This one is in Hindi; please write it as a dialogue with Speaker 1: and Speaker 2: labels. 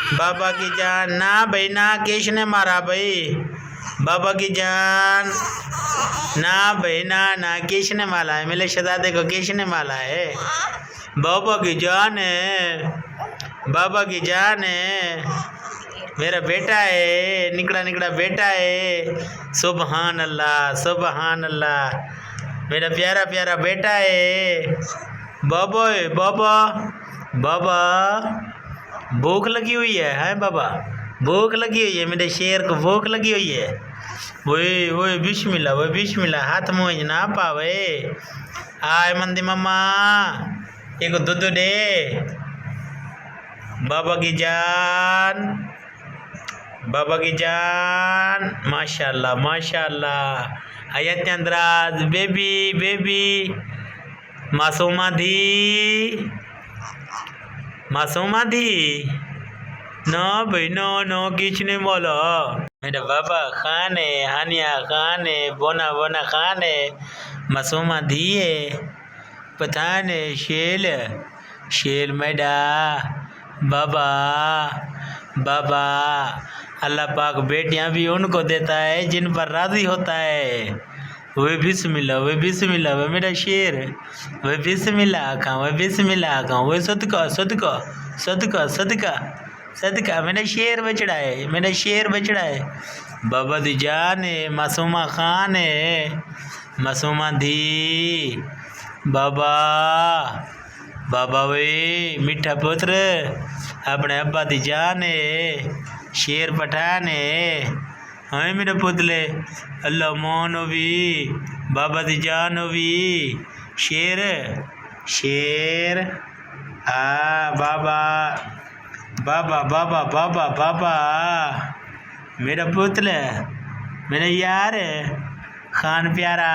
Speaker 1: बाबा की जान। ना भाई ना, किसने मारा भाई? बाबा की जान। ना भाई ना ना, किसने मारा है? मेरे शहजादे को किसने मारा है? बाबा की जान है, बाबा की जान है। मेरा बेटा है, निकड़ा निकड़ा बेटा है। सुबहान अल्लाह, सुबहान अल्लाह। मेरा प्यारा प्यारा बेटा है। बाबा है बाबा। बाबा भूख लगी हुई है बाबा? भूख लगी हुई है, मेरे शेर को भूख लगी हुई है। वही वही बिस्मिल्लाह, वही बिस्मिल्लाह, हाथ मुँह ना पावे। आय मंदी मम्मा, एक दूध दे। बाबा की जान, बाबा की जान। माशाल्लाह माशाल्लाह। हयात अंदराज बेबी बेबी। मासूमा दी, मासूमा दी। नो भाई नो नो, किसने बोला? मेरा बाबा खान है, हानिया खान है, बोना बोना खान है। मासूमा दी है, पठान है, शेल शेल मैडा। बाबा बाबा, अल्लाह पाक बेटियां भी उनको देता है जिन पर राजी होता है। वे बिस्मिल्लाह, वे बिस्मिल्लाह, वे मेरा शेर। वे बिस्मिल्लाह का, वे बिस्मिल्लाह का, वे सदका सदका सदका सदका सदका। मेरा शेर बचड़ा है, मेरा शेर बचड़ा है। बाबा दी जान है, मासूमा खान है, मासूमा दी। बाबा बाबा वे मीठा पुत्र, अपने अब्बा दी जान है, शेर पठान है। हाँ मेरे पुतले, अल्लाह मोहन भी, बाबा दी जान भी। शेर शेर। बाबा बाबा बाबा बाबा बाबा। मेरा पुतले, मेरा यार खान प्यारा।